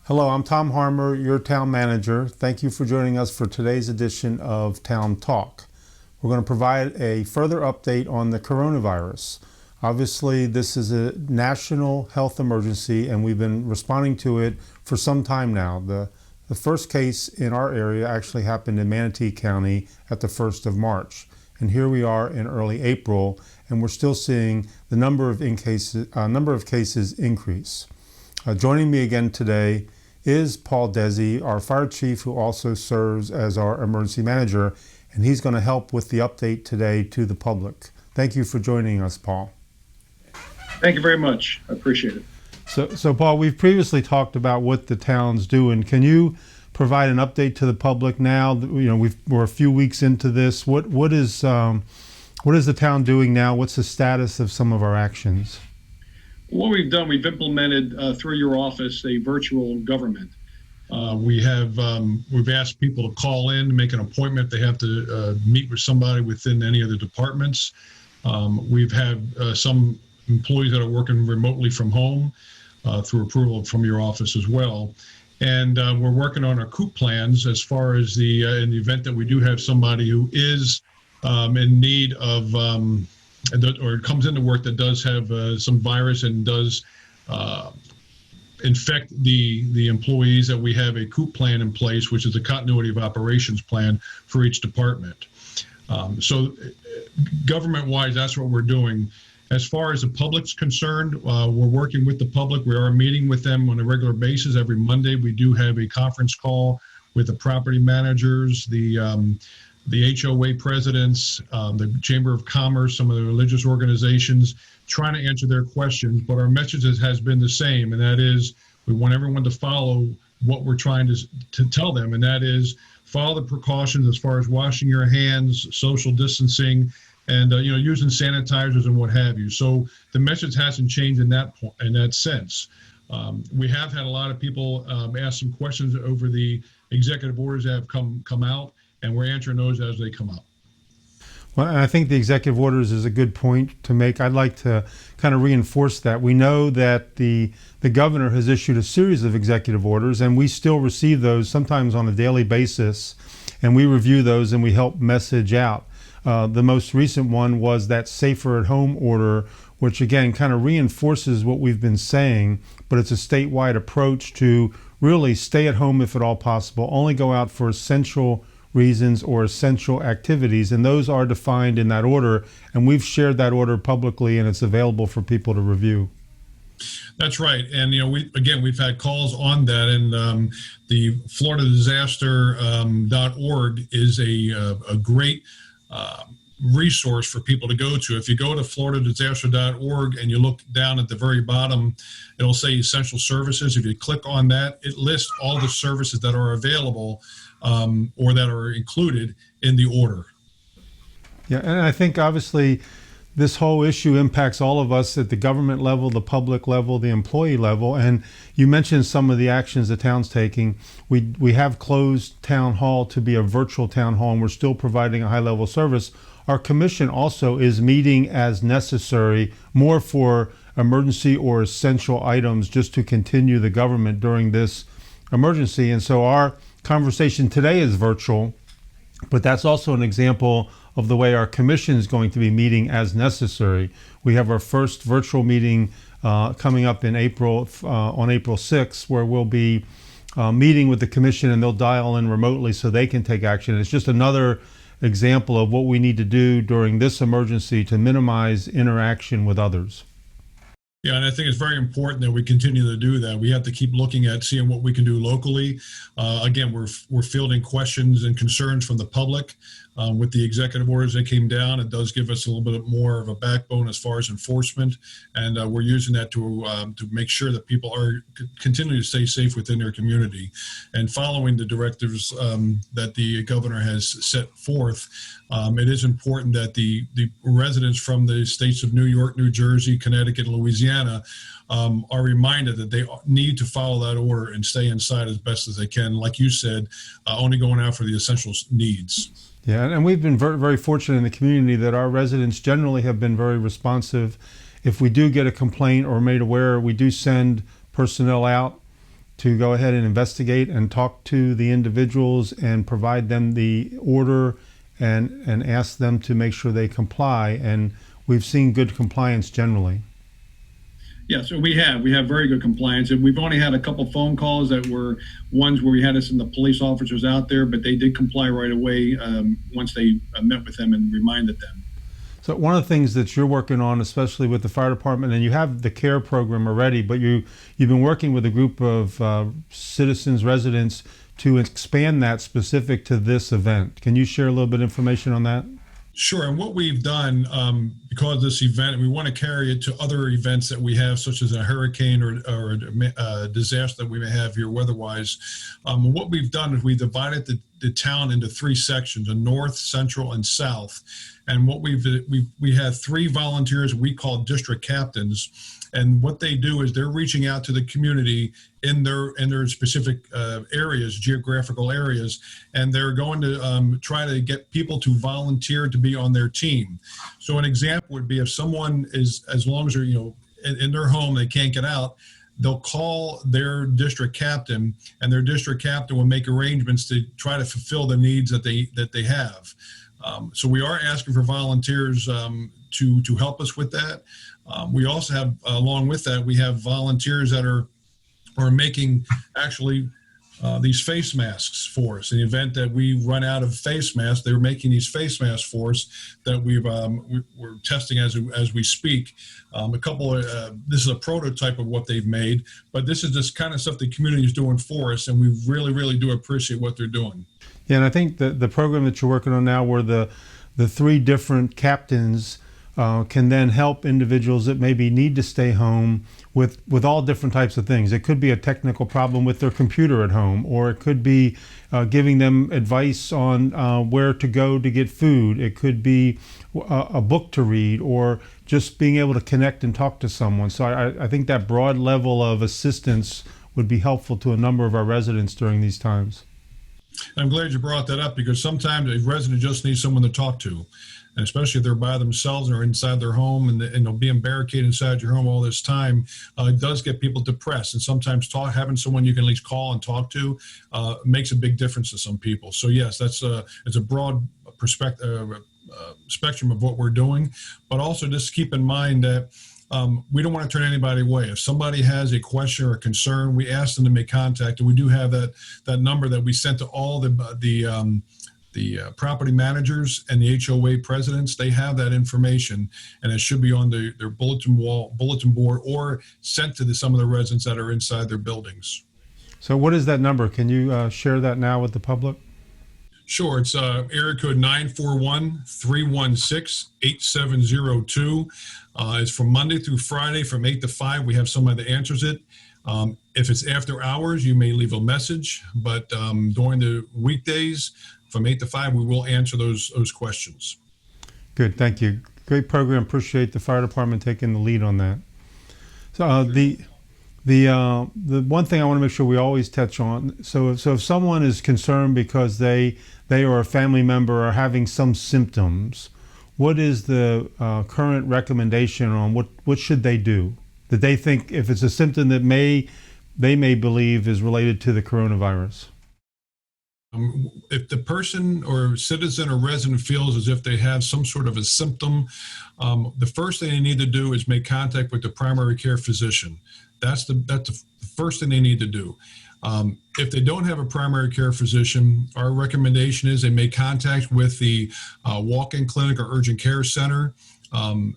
Hello, I'm Tom Harmer, your town manager. Thank you for joining us for today's edition of Town Talk. We're going to provide a further update on the coronavirus. Obviously, this is a national health emergency, and we've been responding to it for some time now. The first case in our area actually happened in Manatee County at the 1st of March. And here we are in early April, and we're still seeing the number of cases increase. Joining me again today is Paul Dezzi, our fire chief, who also serves as our emergency manager, and he's going to help with the update today to the public. Thank you for joining us, Paul. Thank you very much. I appreciate it. So Paul, we've previously talked about what the town's doing. Can you provide an update to the public now? You know, we're a few weeks into this. What is the town doing now? What's the status of some of our actions? What we've done, we've implemented through your office a virtual government. We've asked people to call in, make an appointment. They have to meet with somebody within any of the departments. We've had some employees that are working remotely from home through approval from your office as well. And we're working on our COOP plans as far as in the event that we do have somebody who is in need of or comes into work that does have some virus and does infect the employees, that we have a COOP plan in place, which is a continuity of operations plan for each department. So government-wise, that's what we're doing. As far as the public's concerned, we're working with the public. We are meeting with them on a regular basis. Every Monday, we do have a conference call with the property managers, the HOA presidents, the Chamber of Commerce, some of the religious organizations, trying to answer their questions. But our message has been the same, and that is we want everyone to follow what we're trying to tell them, and that is follow the precautions as far as washing your hands, social distancing, and using sanitizers and what have you. So the message hasn't changed in that sense. We have had a lot of people ask some questions over the executive orders that have come out, and we're answering those as they come up. Well, and I think the executive orders is a good point to make. I'd like to kind of reinforce that. We know that the governor has issued a series of executive orders, and we still receive those sometimes on a daily basis, and we review those and we help message out. The most recent one was that safer at home order, which again kind of reinforces what we've been saying, but it's a statewide approach to really stay at home if at all possible, only go out for essential reasons or essential activities, and those are defined in that order, and we've shared that order publicly, and it's available for people to review. That's right, and we've had calls on that, and the FloridaDisaster.org is a great resource for people to go to. If you go to FloridaDisaster.org and you look down at the very bottom, it'll say essential services. If you click on that, it lists all the services that are available or that are included in the order. Yeah, and I think obviously this whole issue impacts all of us at the government level, the public level, the employee level. And you mentioned some of the actions the town's taking. We have closed town hall to be a virtual town hall, and we're still providing a high level service. Our commission also is meeting as necessary, more for emergency or essential items, just to continue the government during this emergency. And so our conversation today is virtual, but that's also an example of the way our commission is going to be meeting as necessary. We have our first virtual meeting coming up in April, on April 6th, where we'll be meeting with the commission, and they'll dial in remotely so they can take action. It's just another example of what we need to do during this emergency to minimize interaction with others. Yeah, and I think it's very important that we continue to do that. We have to keep looking at seeing what we can do locally. Again, we're fielding questions and concerns from the public. With the executive orders that came down, it does give us a little bit more of a backbone as far as enforcement, and we're using that to make sure that people are continuing to stay safe within their community. And following the directives that the governor has set forth, it is important that the residents from the states of New York, New Jersey, Connecticut, and Louisiana are reminded that they need to follow that order and stay inside as best as they can. Like you said, only going out for the essential needs. Yeah, and we've been very, very fortunate in the community that our residents generally have been very responsive. If we do get a complaint or made aware, we do send personnel out to go ahead and investigate and talk to the individuals and provide them the order and ask them to make sure they comply. And we've seen good compliance generally. Yeah, so we have very good compliance, and we've only had a couple phone calls that were ones where we had us and the police officers out there, but they did comply right away once they met with them and reminded them. So one of the things that you're working on, especially with the fire department, and you have the CARE program already, but you've been working with a group of citizens, residents, to expand that specific to this event. Can you share a little bit of information on that? Sure. And what we've done, because of this event, and we want to carry it to other events that we have, such as a hurricane or a disaster that we may have here weather-wise. What we've done is we divided the town into three sections: a north, central, and south. And what we have three volunteers we call district captains. And what they do is they're reaching out to the community in their specific areas, geographical areas, and they're going to try to get people to volunteer to be on their team. So an example would be if someone is, as long as they're in their home, they can't get out, they'll call their district captain, and their district captain will make arrangements to try to fulfill the needs that they have. So we are asking for volunteers to help us with that. We also have, along with that, we have volunteers that are making actually these face masks for us. In the event that we run out of face masks, they're making these face masks for us that we're testing as we speak. This is a prototype of what they've made, but this is this kind of stuff the community is doing for us, and we really, really do appreciate what they're doing. Yeah, and I think the program that you're working on now, where the three different captains can then help individuals that maybe need to stay home with all different types of things. It could be a technical problem with their computer at home, or it could be giving them advice on where to go to get food. It could be a book to read, or just being able to connect and talk to someone. So I think that broad level of assistance would be helpful to a number of our residents during these times. I'm glad you brought that up, because sometimes a resident just needs someone to talk to. And especially if they're by themselves or inside their home and they'll be barricaded inside your home all this time, it does get people depressed. And sometimes having someone you can at least call and talk to makes a big difference to some people. So yes, it's a broad perspective, spectrum of what we're doing, but also just keep in mind that we don't want to turn anybody away. If somebody has a question or a concern, we ask them to make contact, and we do have that number that we sent to all the property managers and the HOA presidents. They have that information, and it should be on their bulletin board, or sent to some of the residents that are inside their buildings. So what is that number? Can you share that now with the public? Sure. It's area code 941-316-8702. It's from Monday through Friday from 8 to 5. We have somebody that answers it. If it's after hours, you may leave a message, but during the weekdays from 8 to 5, we will answer those questions. Good. Thank you. Great program. Appreciate the fire department taking the lead on that. So the one thing I want to make sure we always touch on, so if someone is concerned because they or a family member are having some symptoms, what is the current recommendation on what should they do? That they think, if it's a symptom that they may believe is related to the coronavirus? If the person or citizen or resident feels as if they have some sort of a symptom, the first thing they need to do is make contact with the primary care physician. That's the first thing they need to do. If they don't have a primary care physician, our recommendation is they make contact with the walk-in clinic or urgent care center,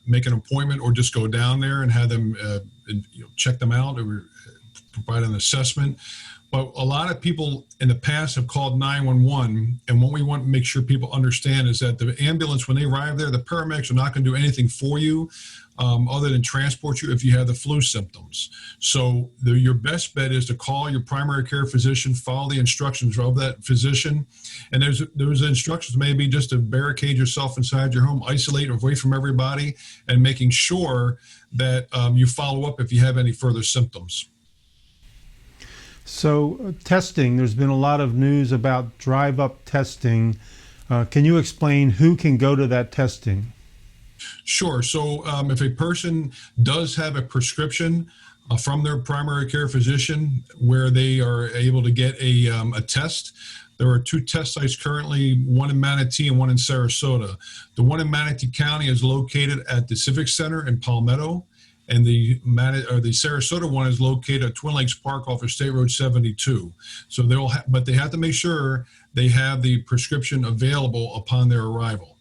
make an appointment, or just go down there and have them check them out or provide an assessment. But a lot of people in the past have called 911, and what we want to make sure people understand is that the ambulance, when they arrive there, the paramedics are not going to do anything for you other than transport you if you have the flu symptoms. So your best bet is to call your primary care physician, follow the instructions of that physician, and those instructions may be just to barricade yourself inside your home, isolate away from everybody, and making sure that you follow up if you have any further symptoms. So testing, there's been a lot of news about drive-up testing. Can you explain who can go to that testing? Sure. So if a person does have a prescription, from their primary care physician where they are able to get a test. There are 2 test sites currently, one in Manatee and one in Sarasota. The one in Manatee County is located at the Civic Center in Palmetto, and the Sarasota one is located at Twin Lakes Park off of State Road 72. So but they have to make sure they have the prescription available upon their arrival.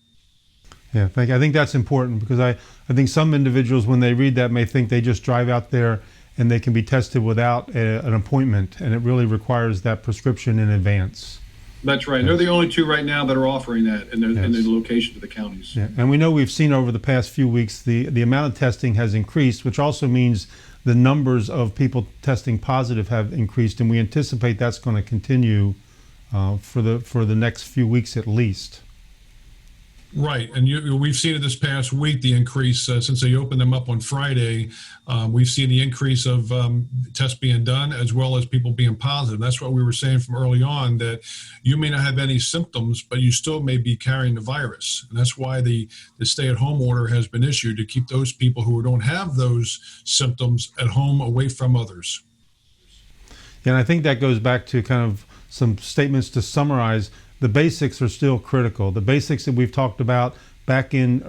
Yeah, I think that's important, because I think some individuals, when they read that, may think they just drive out there and they can be tested without an appointment, and it really requires that prescription in advance. That's right. Yes. They're the only 2 right now that are offering that in Yes. the location of the counties. Yeah. And we know we've seen over the past few weeks the amount of testing has increased, which also means the numbers of people testing positive have increased, and we anticipate that's going to continue for the next few weeks at least. Right, and we've seen it this past week, the increase since they opened them up on Friday. We've seen the increase of tests being done as well as people being positive. That's what we were saying from early on, that you may not have any symptoms, but you still may be carrying the virus. And that's why the stay-at-home order has been issued, to keep those people who don't have those symptoms at home, away from others. And I think that goes back to kind of some statements to summarize. The basics are still critical. The basics that we've talked about back in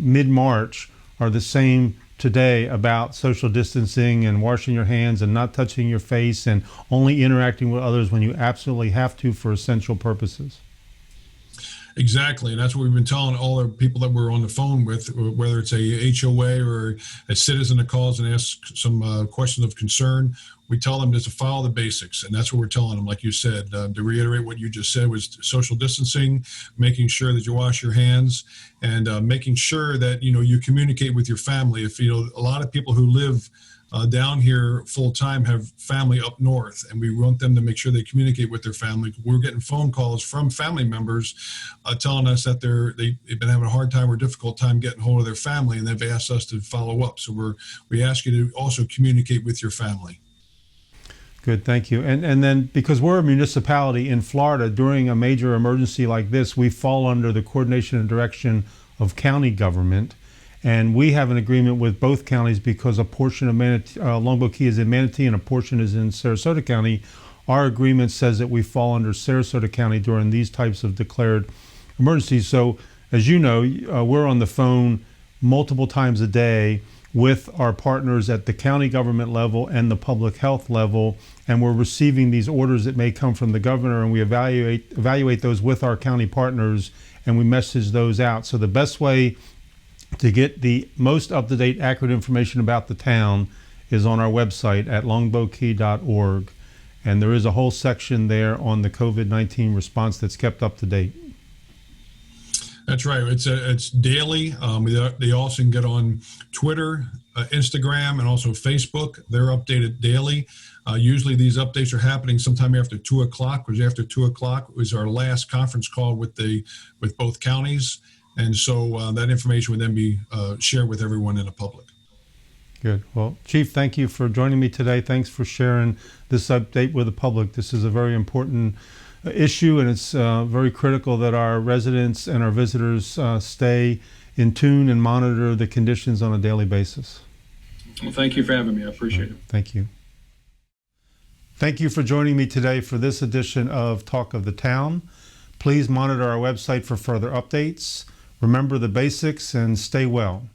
mid-March are the same today, about social distancing and washing your hands and not touching your face and only interacting with others when you absolutely have to for essential purposes. Exactly, and that's what we've been telling all the people that we're on the phone with, whether it's a HOA or a citizen that calls and asks some questions of concern. We tell them just to follow the basics, and that's what we're telling them. Like you said, to reiterate what you just said, was social distancing, making sure that you wash your hands, and making sure that you communicate with your family. If a lot of people who live down here full time have family up north, and we want them to make sure they communicate with their family. We're getting phone calls from family members telling us that they've been having a hard time or difficult time getting hold of their family, and they've asked us to follow up. So we ask you to also communicate with your family. Good, thank you. And then, because we're a municipality in Florida, during a major emergency like this, we fall under the coordination and direction of county government. And we have an agreement with both counties, because a portion of Longboat Key is in Manatee and a portion is in Sarasota County. Our agreement says that we fall under Sarasota County during these types of declared emergencies. So, as you know, we're on the phone multiple times a day with our partners at the county government level and the public health level, and we're receiving these orders that may come from the governor, and we evaluate those with our county partners, and we message those out. So the best way to get the most up-to-date, accurate information about the town is on our website at longboatkey.org, and there is a whole section there on the COVID-19 response that's kept up to date. That's right. It's daily. They also can get on Twitter, Instagram, and also Facebook. They're updated daily. Usually these updates are happening sometime after 2 o'clock, because after 2 o'clock was our last conference call with both counties. And so that information would then be shared with everyone in the public. Good. Well, Chief, thank you for joining me today. Thanks for sharing this update with the public. This is a very important issue, and it's very critical that our residents and our visitors stay in tune and monitor the conditions on a daily basis. Well, thank you for having me. I appreciate it. Thank you. Thank you for joining me today for this edition of Talk of the Town. Please monitor our website for further updates. Remember the basics and stay well.